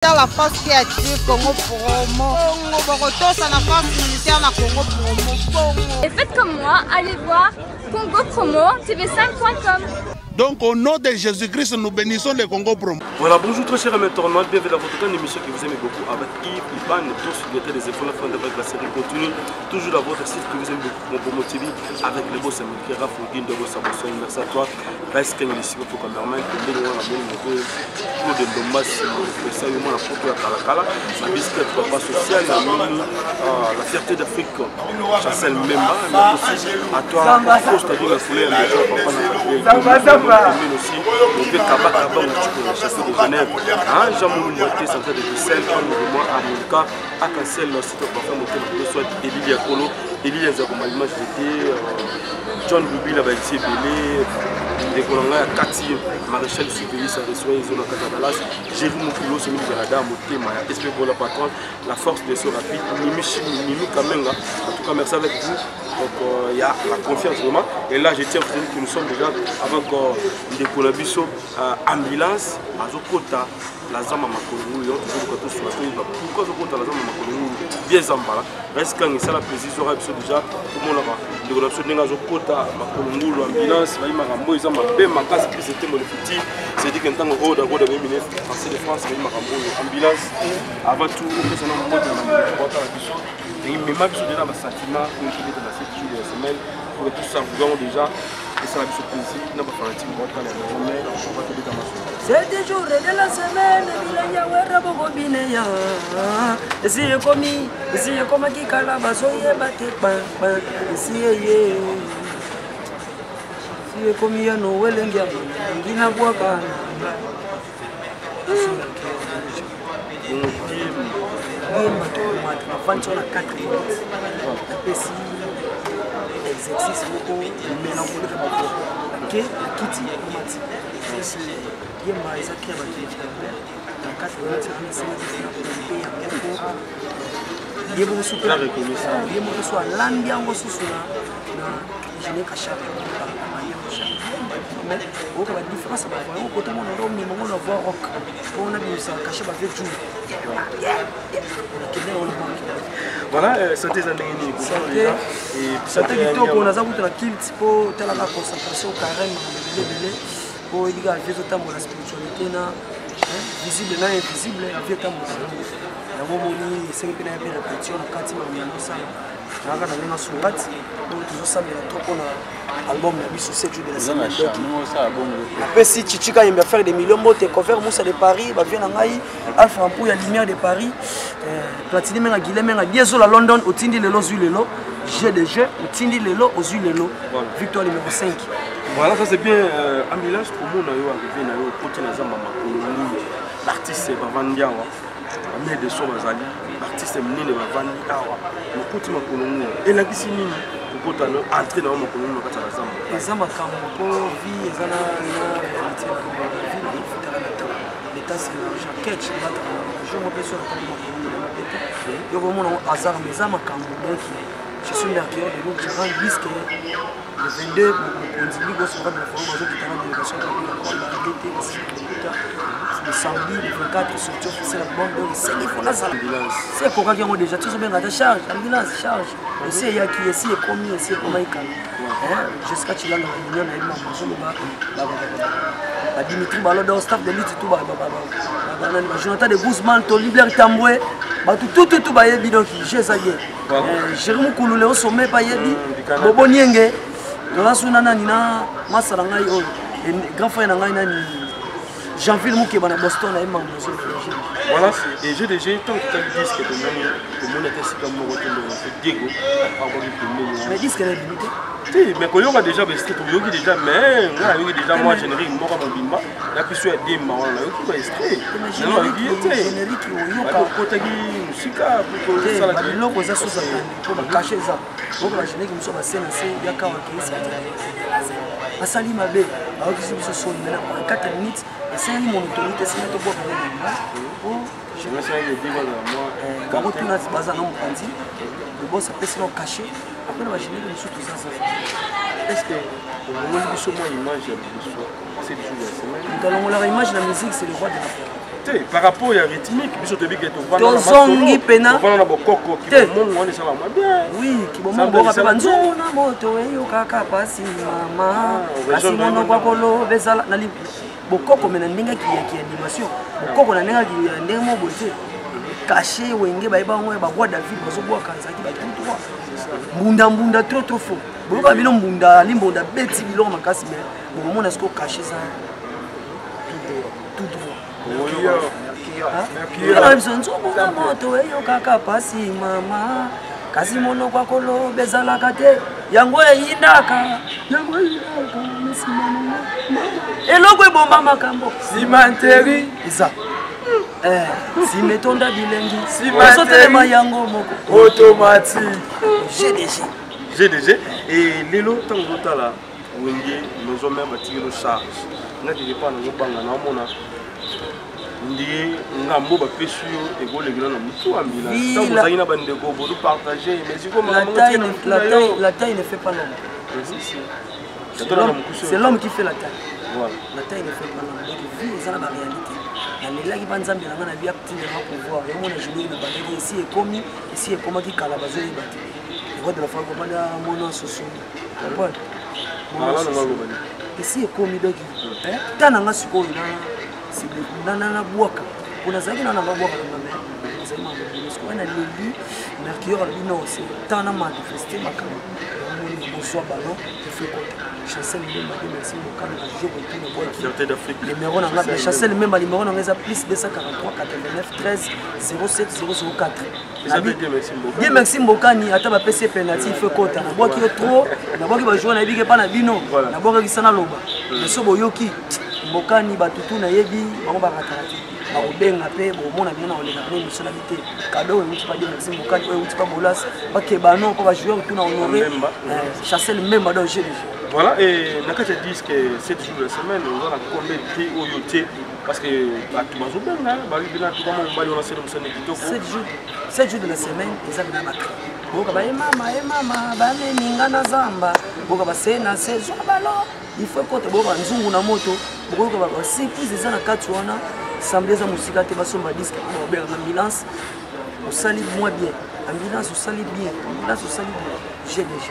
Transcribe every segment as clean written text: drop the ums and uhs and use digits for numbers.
La force qui a tué Congo Promo. Bogotosa la force militaire na Congo Promo. Et faites comme moi, allez voir Congo Promo tv5.com. Donc au nom de Jésus-Christ, nous bénissons le Congo Promo. Voilà, bonjour très chers amis internautes, bienvenue dans votre grande émission que vous aimez beaucoup avec Yves, Ivan, tous les des efforts la fin avec la série continue, toujours dans votre site que vous aimez beaucoup, Congo Promo TV, avec le boss américain Raph Oudin de vos sabosons, merci à toi, reste qu'un ici pour cameraman, que nous avons la bonne moto, pour de Dombas, le saluement la photo à Kalakala, la biscuit papa social, la fierté d'Afrique, Chassel Memba, mais aussi à toi, Costa de la foulée, papa aussi, on fait Kabaka, on chasser de Genève, Jamou Moité, centre de Bruxelles, un mouvement à Moulka, à Cancel, site parfum moté, soit Emilia Kolo, Emilia Zagomalima, j'étais John Ruby, là-bas, ici, Belé, des Colonga, Kati, Maréchal Supéry, ça reçoit les zones à Katadalas, Jérémy Moukoulo, Semi Galada, Moté, Maya, SP pour la patronne, la force de ce rapide, Mimi Kamenga, en tout cas, merci avec vous. Donc il y a la confiance vraiment. Et là je tiens à vous dire que nous sommes déjà avec des collaborations ambulance à Zokota, la Zama Makolou, pourquoi Zokota la Zama Makolou, bien Zambala. Reste quand il y a la précision, déjà tout le monde a des collaborations de Zokota, Makolou, l'ambulance, Marambo, ils ont ma casse qui c'était mon petit. C'est dit qu'un temps au Roda, Roda, ministre français de France, Marambo, ambulance, avant tout, on a un mot de la et mais ma biso déjà ma sentiment pour une de la 7 jours de la semaine pour que tout ça vous avons déjà et ça la biso principe n'a pas fanatique moi dans la journée on va te dire dans c'est des jours de la semaine bilanya wera bogo bineya esi komi ki kala basoye bate pa esi ye si komi ya no welengia ngina bwaka on a 4 minutes. Exercice beaucoup mélancolique ok Kitty c'est bien mais qui va dans 4 minutes c'est beaucoup super reconnaissant bien beaucoup soit landia ngo susuna na je n'ai qu'à mais on a la différence par rapport au côté mon on voit rock on a vu ça caché par fait tout voilà santé zandengini santé kitoko on a za kutu na kilt po tela la concentration carrément belé po iliga vezo tambo la spiritualité na visible na invisible avec tambo na momoni c'est que na bien répétition na kati ma manosa na na surati donc toujours ça mais trop on a album na biso 7 jours de la semaine après si Chichika il va faire des millions de cover Moussa de Paris va venir ngai Alpha Ampou ya lumière de Paris Platini menga Guilhem menga Biezo la London otindi lelo zu lelo jeu de jeu otindi lelo ozu lelo victoire numéro 5 voilà ça c'est bien ambulance pour monde yo arrivé na yo côté na zamba makolo l'artiste bavandiawa mais de so bazali artiste mnene bavandi awa mokoti makolo et la kisini pour entrer dans mon commune au Katalaza. Les hommes pour vie, ils ont la réalité l'État c'est l'argent. Catch, je me fais sur la commune. Il y a vraiment un hasard, mais ça m'a donc je suis l'archéologue de l'autre, je rends le risque le 22 pour continuer à se faire de la forme qui est en délégation de la le samedi, le 24, sorti officiel la bande de c'est qu'il faut la salle. C'est pourquoi ils ont déjà tous bien à charge, ambulance, charge. Aussi, il y a qui ici est commis, ici est comme jusqu'à ce qu'il y ait une réunion avec ma Dimitri Balodo, staff de l'île, tout Jonathan de Guzman, Libler Tamboué, tout, donc j'ai ça y est. Jérémy Kouloulé au sommet, Bobo Nienge, dans la Sunana, Nina, Massarangaï, grand frère Nangaï, Jean-Phil Moukeba à Boston, voilà, et j'ai déjà tant que tu as dit que tout le monde était si comme nous Diego, mais dis qu'elle est limitée. Si, mais quand on a déjà vesté, on a déjà, mais on a déjà moi générique, moi comme Bimba, la plus sur des mains, on a extrait. Générique, on a côté musique, pour ça la vie. L'eau, ça sous pour cacher ça. Donc la générique, nous sommes à scène, il y a 40 qui est Asali Mabé, alors que c'est ce son maintenant 4 minutes, et c'est une autorité, c'est notre bois pour je me suis dit, moi, quand on a ce bazar, on prend le boss a fait caché. Après, on va générer tout ça. Est-ce que on a une image de l'histoire? C'est du jour de la semaine. Dans leur image, la musique, c'est le roi de la par rapport à rythmique, biso te bige to vana tozongi pena vana bokoko ki mongo wana ça va bien. Oui, ki mongo ba pa nzungu na moto eyo kaka pasi mama. Kasi mono kwa kolo bezala na bokoko mena ndinga ki animation. Bokoko na ndinga ki ndenge mo bote. Caché wenge ba ngo ba bois David bazo bois kanzaki ba tout droit. Mbunda trop fort. Boka bino mbunda limbonda beti biloko makasi mais bon mona sko caché ça. Tout droit. Moto eyo kaka pasi mama kasi mono kwa kolo bezalaka te yango eyindaka eloko ebomba makambo simanteri eza simetonda bilengi osotelema yango moko automatique GDG et lelo tango totala wenge nozo même batikelo charge ngati pas na ngobanga na mona ndi ngambo ba pesu yo egolegela na mutu amila tango zaina bandeko bodu partager mais si comme la taille ne fait pas l'homme. C'est l'homme qui fait la taille. Voilà. La taille ne fait pas l'homme. Donc vu ça la réalité. La lelaki banzambi na ngana bia petit na pouvoir. Et mon jouer le balai ici est commis ici est comment qui calabazo et bat. Et votre la fois qu'on parle à mon soso. Comprendre. Ici est commis donc tananga siko ina si na boaka. Kuna zaki na boaka na mère. C'est ma parce qu'on a l'élu Mercure albino c'est tant à manifester makama. Bonsoir ballon je fais quoi chassel même merci beaucoup na jour et tout le bois fierté d'Afrique numéro na la chassel même numéro na ngeza plus 243 89 13 07 004 bien merci mbokani ata ba PC penalty il fait kota na boaki trop na boaki ba jouer na bige pa na bino na boaki kisana loba mais so boyoki mbokani batutu na yebi bango ba ratarati ba obenga pe bo mona bino na olenga ne misonalité cadeau et pas bien merci mbokani oyo pas bolas ba kebano ko ba jouer tout na honorer chassel même dans GDG. Voilà, et dans le disque, 7 jours de la semaine, on a combien de thé au yoté parce que tu m'as oublié, on a 7 jours de la semaine, ils avaient la boka ba mama ba ninga na zamba boka ba sena saison balo il faut que boka nzungu na moto boka ba surprise za na kati wana samedi za musika te basomba disque pour bien ambulance au sali moi bien ambulance au sali bien ambulance au sali bien GDG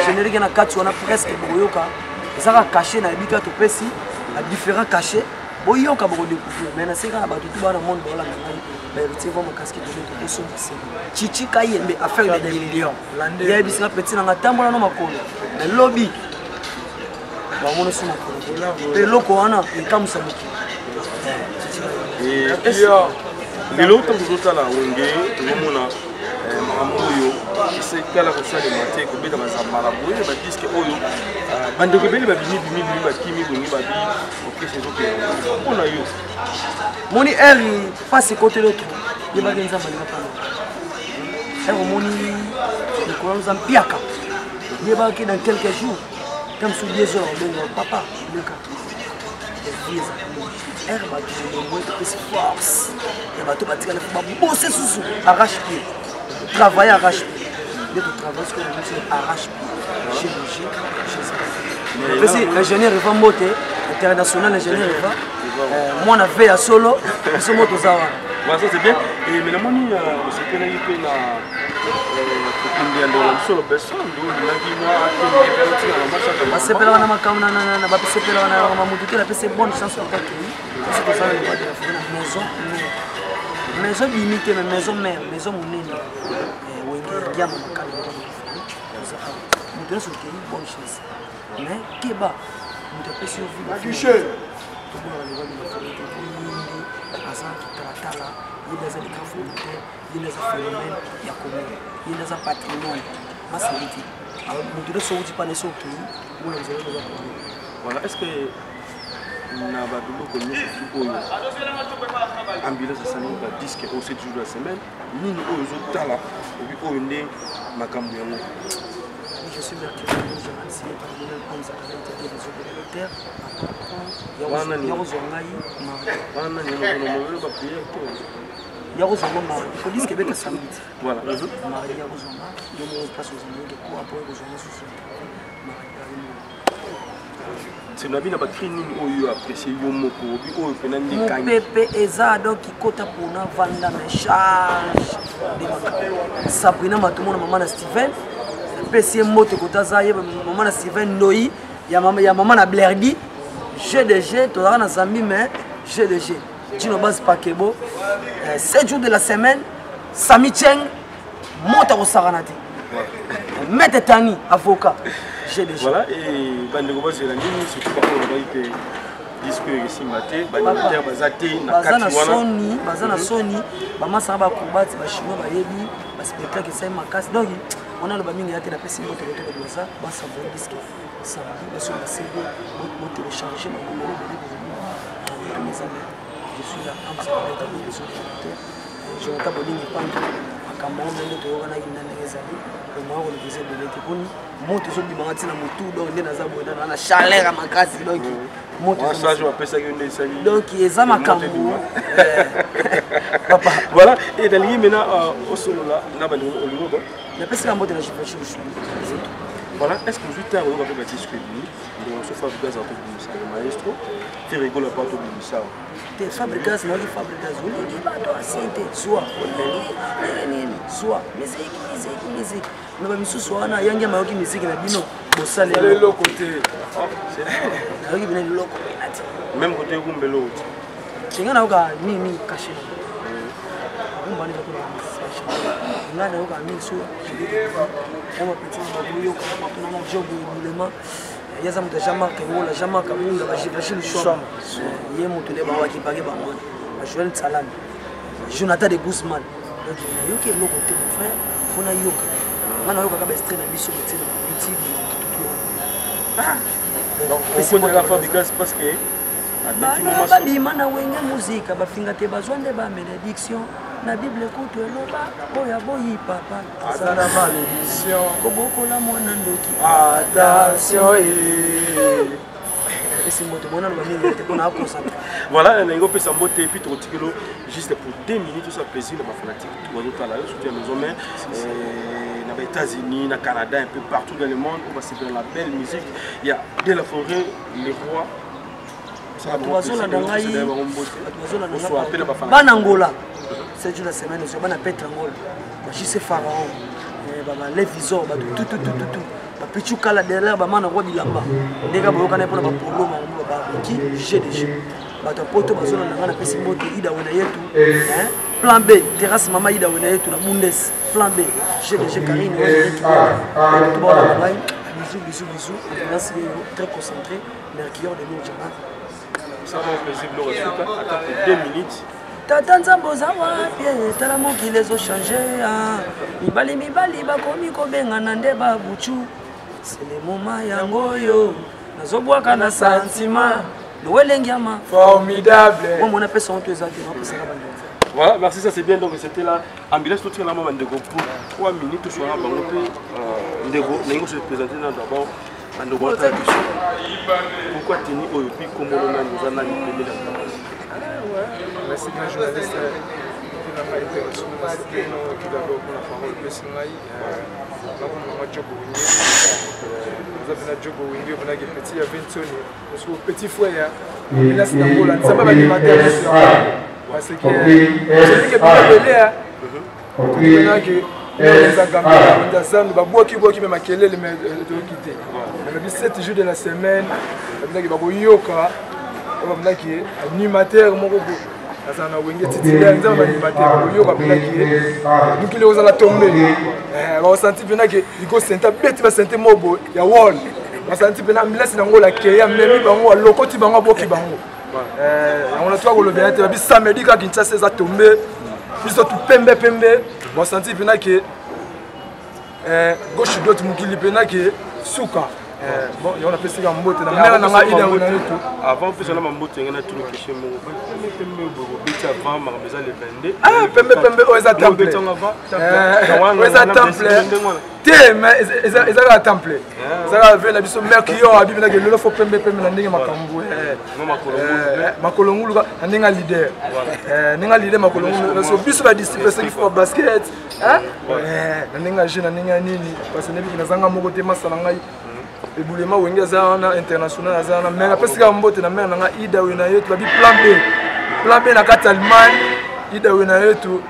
générique na kati wana presque boyoka zaka caché na bika to pesi à différents cachets boyoka boko découvrir mais na seka na ba tout bana monde bola na mais tu vois mon casquette de son chichi kayembe affaire de millions il y a bisika petit na tambola no makolo na lobby ba mono suma ko pe loko wana ikamusa muki et l'autre chose là wenge tomona makamboyo c'est kala ko sala maté ko beta bazamala boye ba disque oyo bandeko beli ba bimi ba kimi bongi ba bi OK c'est OK on a eu moni eri passe côté l'autre il va gagner nzamba linga pana eri moni le colon zampiaka il va que dans quelques jours comme sous 10 heures ben papa le cas eri va toujours de force et va tout bâtir le bosser sous arrache pied travailler arrache-pied. De travail, ce que nous arrache-pied. Chez l'ingénieur va monter, international ingénieur va. Moi, on a fait à solo, et ce mot aux Awa. Voilà, ça c'est bien. Et mais la monnaie, c'est que là, il peut la. Solo personne, c'est pas la macamna, c'est pas la mamouté, la c'est bonne chance pour l'accueillir. C'est pour ça que je vais faire la maison. Maison limitée, mais maison mère, maison mounine. Il y a mon calme. Nous devons sortir une bonne chose. Mais Kéba, nous devons survivre. Affiché. Voilà, est-ce que na ba biloko nyonso oyo ambulance asali ba disque au 7 jours de la semaine nini oyo ozotala ebi oyo nde makambo yango je suis vertueux je suis par le comme ça des réseaux communautaires wana ni ba prière to yako zonga mari ko disque beta samedi voilà mari yako zonga yo mo passe aux amis de quoi pour ko zonga sous c'est na bina ba crini oyo apprécier yo moko bi oyo pena ndi kany pepe eza donc ikota pona vanda me charge de maka Sabrina matumo na mama na Steven pesi moto kota za ye mama na Steven Noi ya mama na Blerdi GDG to na Zambi mais GDG Dino Bas Pakebo 7 jours de la semaine Sami Cheng monte au Saranati Maître Tani avocat GDG voilà et bande ko bazela ndini surtout par rapport à que disque ici maté banitaire bazate na kati wana bazana Sony mama sa ba combattre ba chinois ba yebi ba spectacle ça makasi donc on a le bamingi yate na pesi moto de ça ba sa bon disque ça va sur la CD on télécharger ma numéro de mes amis je suis là en train de sur je n'ai pas besoin de prendre à Cameroun de tout on a une analyse le moi on le faisait de l'éthique moto so di bangati na motu donc nde naza boda na chaleur à makasi donc moto ça je m'appelle ça que ne sali donc eza makambo papa voilà et d'aller maintenant au solo là na ba au niveau quoi la pesi la moto na chifachi voilà est-ce que vous tard on va faire disque lui donc so Fabrigas a tout ça maestro tu rigoles pas tout ça te Fabrigas na Fabrigas on dit ba to asente soit soit musique mais ba misusu wana yangi mayoki musique na bino bosale le côté c'est yangi bina loko ati même côté kumbelo tinga na uka nini caché mbani ko na ngana uka mini so kama petit yo kama tuna na job élément yaza muta jamaka ngola jamaka munda ba jivashi le choix ye mutu le ba wa kipage ba mona ba Joël Salam Jonathan de Guzman donc yo ke loko te mon frère fona yoka mana yoka ka ba extrait na biso petit YouTube donc on connaît la Fabrigas parce que ba bimana wenge musique ba finga te bazwande ba bénédiction na Bible kutu eloba boya boyi papa sana malédiction koboko la mwana ndoki attention esi moto mwana lo bamingi te pona akoncentre voilà na ngo pesa mbote et puis trotikelo juste pour 2 minutes ça plaisir les fanatiques tout va là sur la maison mais na les États-Unis na Canada un peu partout dans le monde on va se faire la belle musique il y a de la forêt les rois Banangola, c'est une semaine, c'est bana Petrangola, c'est Pharaon, les visors, tout, petit kala derrière, bamana roi bilamba, les gars, vous connaissez pour le polo, qui GDG, bato poto bazona na pesi moto ida wena yetu, plan B, terrasse mama ida wena yetu na Bundes, plan B, GDG Karine, tout bon, bisous, merci, très concentré, Mercure de nous, ça va plaisir de le respecter. Attends 2 minutes. Tata nzambo za wapi tala mokili ezochange mibali bakomi kobengana nde babuchu c'est le moment yango oyo nazobwaka na sentiment nowelengiama formidable moi on appelle ça honte ezate napesaka bango. Voilà, merci, ça c'est bien. Donc c'était là ambulance tout là maman ndeko pour 3 minutes tout soir bango pe ndeko ndeko se présenter d'abord. Pourquoi tenir au pays comme on a nous en a dit merci bien journaliste qui n'a pas été reçu qui d'abord pour la parole personnelle on a Djogo Wingi nous avons Djogo Wingi on a des petits à Vinconi parce que petit frère il a c'est dans Hollande ça va pas parce que c'est que pour belé on a que nous avons même makelele mais de quitter le 7 jours de la semaine on a que yoka on a que animateur moko azana wenge titulaire nzamba animateur yoka on a que nous qui les osala tomber on senti bien que il go senta beti ba sente mobo ya wall on senti bien ambulance na ngola ke ya memi bango lokoti bango boki bango on a toi ko le bien te bi samedi ka Kinshasa za tomber biso tout pembe on senti bien que gauche droite mukili pena ke suka bon il y a on a fait ça mbote na mela na ida on a tout avant plus on a mbote ngana tout le question mo pembe bobo bita avant ma maison le vende pembe o eza temple o eza temple te mais eza la temple ça va venir biso mercure abi na ke lelo fo pembe na ndenge makambo makolongulu na ndenge leader ndenge leader makolongulu so biso ba disciple c'est qu'il faut basket na ndenge jeune na ndenge nini parce que nebi na zanga moko te masala ngai ebulema wenge aza wana international aza wana mais napesika mbote na mère nanga ida we na yetu babi plan B na kati Allemagne ida we na yetu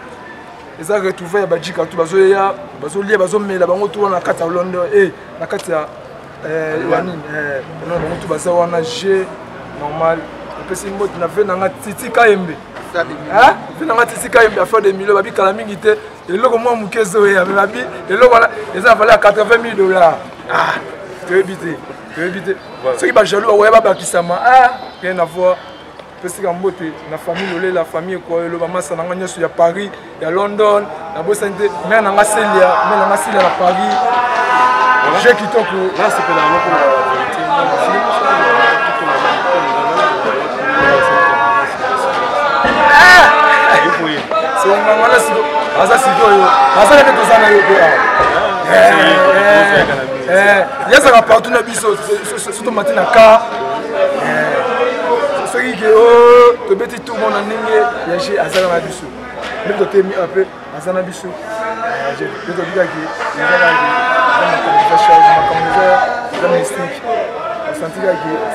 eza retrouver ya bajika tu bazoya bazolia bazomela bango tu wana kati ya London na kati ya yani non bango tu baza wana G normal napesi mbote na ve nanga Titi Kayembe ve nanga Titi Kayembe a fait des millions babi kala mingi te eloko mwa mukezo ya babi eloko wana eza valeur 80 000 $. Tu veux éviter. Ceux qui sont jaloux, ouais, bakisama. Rien à voir. Parce que la famille, la famille, le maman, ça n'a rien sur Paris, il y a London, la bosse santé, mais on a Célia, à Paris. J'ai quitté pour. Là, c'est pas la c'est un moment là, il y a ça partout dans biso surtout matin à car ce qui est to beti tout monde en ligne il y a j'ai azana na biso même to temi un peu azana biso j'ai to dire que il y a la mystique on sentit que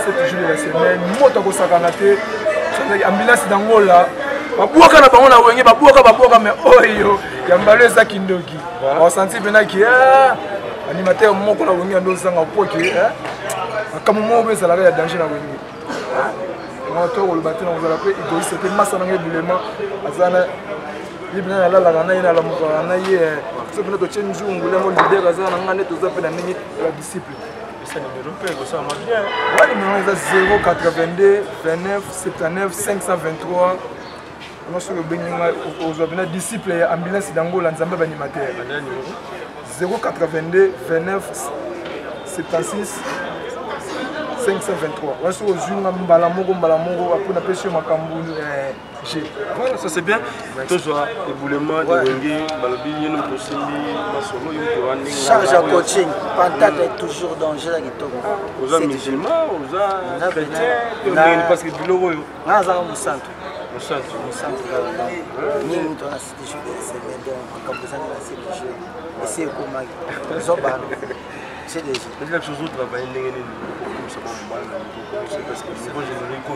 7 jours de la semaine moto ko sakanate ambulance dangola babuaka na bango na wenge babuaka mais oyo ya mbalo za kindoki on sentit bena ki animateur moko na wenge ndo zanga poke comme mo be ça la ya danger na wenge on to le batin on va l'appeler égoïste c'était massa na ngebilema azana libna la na ina la moko na ye so bena to chenju ngule mo leader azana ngane to za pe na nini la disciple ça ne repère ça ma bien ouais numéro 082 29 79 523 on se benga aux disciple ambulance d'Angola nzamba animateur 082 29 76 523 on se ozunga mbala moko apona pesio makambu voilà ça c'est bien toujours éboulement de wenge balobi yeno tosimbi masolo yo to charge à coaching pantate est toujours danger la kitoko oza musulman oza chrétien parce que biloko yo naza mu centre ni mtu anasiti shule semaine donc akampesa na sisi shule essaye comment zoba c'est déjà mais la chose autre travailler ndenge nini pour ça bon parce que niveau générique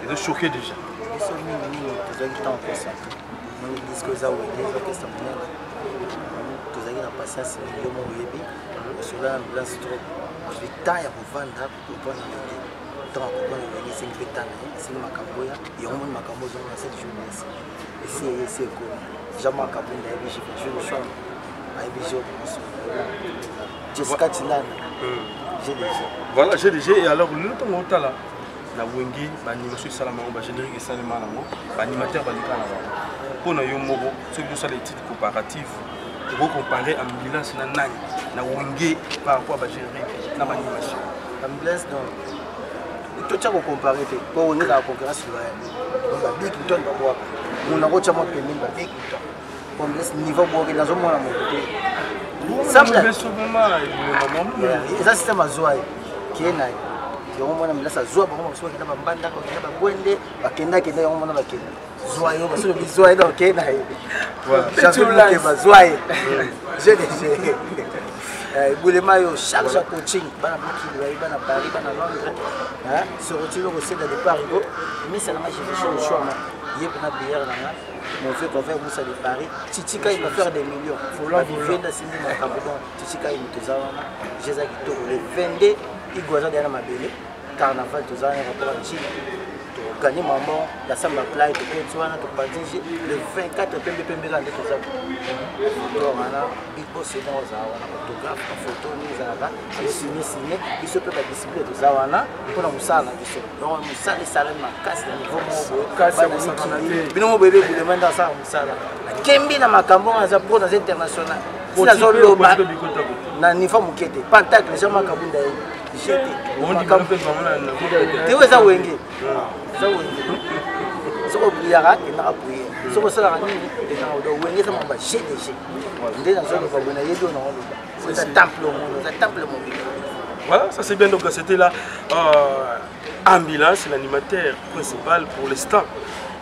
il est choqué déjà c'est mini tozaki temps pour ça on dit que ça ou des orchestres mondial tozaki na patience yo mo yebi sur la ambulance trop vita ya kuvanda pour na donc on est c'est une pétane c'est makamboya et on makambo zo na cette journée c'est quoi jamais kabunda et je le choix ai bijou Jessica Tilana voilà GDG et alors le temps on tala na wengi ba animation salama ba générique salama nango ba animateur ba likana ba pona yo moko ce que ça les titres comparatifs pour comparer ambulance na nani na wengi par rapport ba générique na ba animation ambulance donc tout ça comparer pour on est la concurrence sur la big ton ba boka on a rocha mo pembe ba big ton comme le niveau boka dans un mois mo ça c'est système azoi qui est là yo mona mlasa zoa ba mo so kenda ba mbanda ko kenda ba gwende bakenda yo mona bakenda zoa yo ba so bizoa ndo kenda voilà chaque que ba zoa GDG boulema yo chaque coaching bana biki bana Paris bana Londres hein se retire au sein de départ go mais ça n'a pas cherché le choix il y a pas bière là on fait Moussa de Paris Titika il va faire des millions faut la vivre dans ces makambo Titika il mutozana Jésus Kitoko le 22 igwaza derrière ma belle carnaval tozana rapport à Chine gagner maman la samba play to kotswana to partage le 24 pembe la ndeko za donc ana big boss c'est dans za wana photographe photo ni za ba signé il se peut la discipline to za wana pour musala biso donc musala salama kasi na niveau mo kasi musala bino mo bebe ku demanda sa musala kembi na makambo za pro dans international sina zo loba na niveau mukete pantacle les gens makabunda jeté on dit comme tu vois ça wenge ça wenge so obliara et na appuyer so ko sala ni et na do wenge ça m'a jeté ndé na zo ko bona yedo na on c'est un temple mon voilà ça c'est bien donc c'était là ambulance l'animateur principal pour l'instant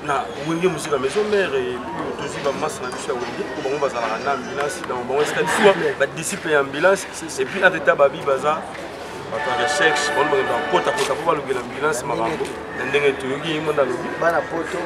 na wenge musique maison mère et tous ba masse na biso wenge ko bango bazala na ambulance donc bango est-ce que ba disciple ambulance et puis en état babi baza ba recherche bon ba kota pour l'ambulance mabango ndenge toyoki monda lobi bana poto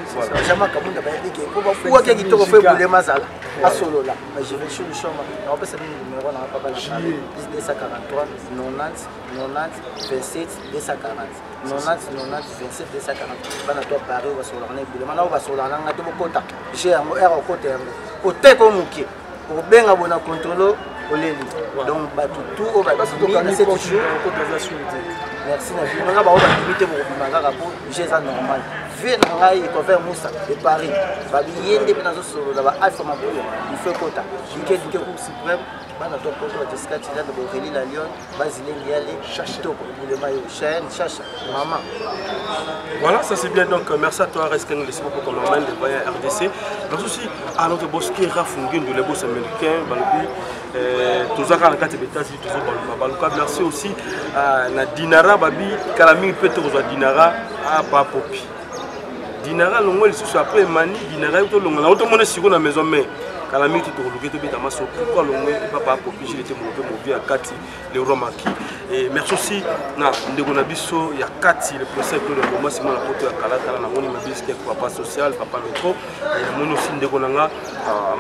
jamais kamunda ba yiki ko ba fuwa ke kitoko fe bule mazala asolola mais je vais sur le chemin on peut savoir le numéro na papa la 243 90 90 27 240 90 90 27 240 bana to Paris va sur l'année bule mana va sur l'année ngato bokota j'ai yango era kota yango oteko muki obenga bona contrôle oleli donc bato tout au bas tout dans cette jour merci na vie nga ba o ba limiter bo bimanga ka po j'ai ça normal vu na ngai ko faire Moussa de Paris ba biyende bina zo solo la ba alpha mabulo il fait kota dike ko suprême bana to ko to Jessica Tila de Boreli la Lyon basile liale chacho le maillot chaîne chacha maman voilà ça c'est bien donc merci à toi Resken les beaucoup comme normal de voyer RDC mais aussi à notre boss qui Rafungi de les boss américains balobi tozaka na kati betasi toujours baluka merci aussi na Dinara babi kalami peut-être aux Dinara à pas popi Dinara longo lisusu après mani Dinara to longo na auto mona siko na maison mais kalami to tokoluki to beta maso pourquoi longo papa popi j'ai été mauvais à kati le romaki et merci aussi na ndeko na biso ya kati le procès que le moment c'est la poto ya kalata na moni mabiski papa social papa métro et moni aussi ndeko nanga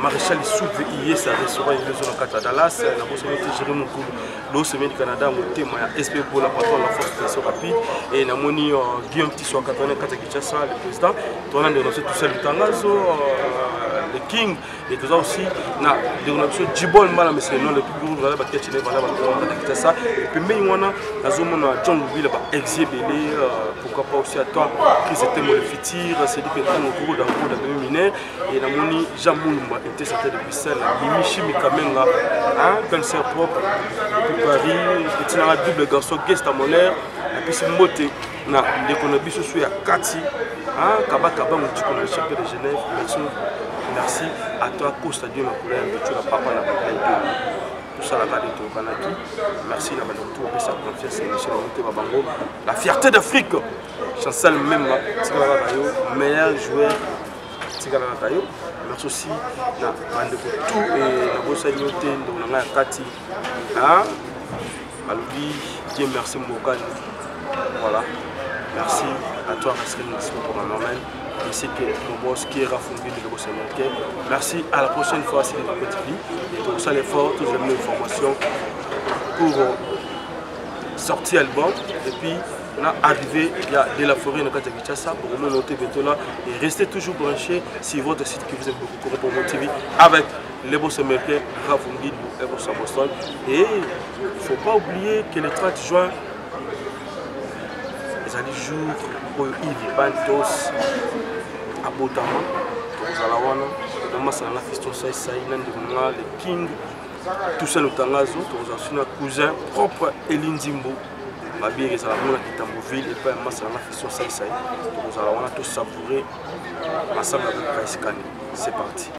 maréchal souve hier sa restaurant il est dans kata Dallas na boso meti Jérémy Mukulu lo semaine du Canada monté moi SP pour la patron la force de rapide et na moni Guillaume Tissot 84 Kinshasa le président tourna de tout seul tangazo le king et tout ça aussi na ndeko na biso Djibol mala mais c'est non le plus gros voilà ba ketchine voilà ba Kinshasa et puis mais on a John Louis exhibélé pourquoi pas aussi à toi qui c'était mon futur c'est dit que dans le cours d'un cours de mineur et la moni Jamoulumba était sorti de Bruxelles Mimichi Mikamenga hein cancer propre depuis Paris petit na double garçon guest à mon air et puis c'est moté na l'économie sur ya Kati hein kaba mutiko le champion de Genève merci à toi Costa Dieu ma couleur de tu la papa na tout ça la garde au Canada. Merci la madame tout pour sa confiance et Michel Babango. La fierté d'Afrique. Chancel même meilleur joueur Tigala Kayo. Merci aussi na bande pour tout et la bossa nyoté donc na Kati. Hein? Alobi, Dieu merci Mokani. Voilà. Merci à toi Pascal merci pour ma normal. Ici que mon boss qui est Rafungi de Boss américain. Merci à la prochaine fois c'est une petite vie et pour ça l'effort toutes les informations pour sortir l'album et puis on a arrivé il y a de la forêt dans Kinshasa pour nous noter bientôt là et restez toujours branchés sur votre site qui vous aime beaucoup pour mon TV avec les boss américains Rafungi et Boss Boston et il ne faut pas oublier que le 30 juin les années jours pour Yves Bantos à Botama, Tozalawana, Damasana Fiston Saïsaï, le King, tout ça le Tangazo, Tozasuna cousin propre Eline Zimbo, Babi et Salamona qui Tamboville et pas Masana Fiston Saïsaï, Tozalawana tout savourer ensemble avec Kaiskani. C'est parti.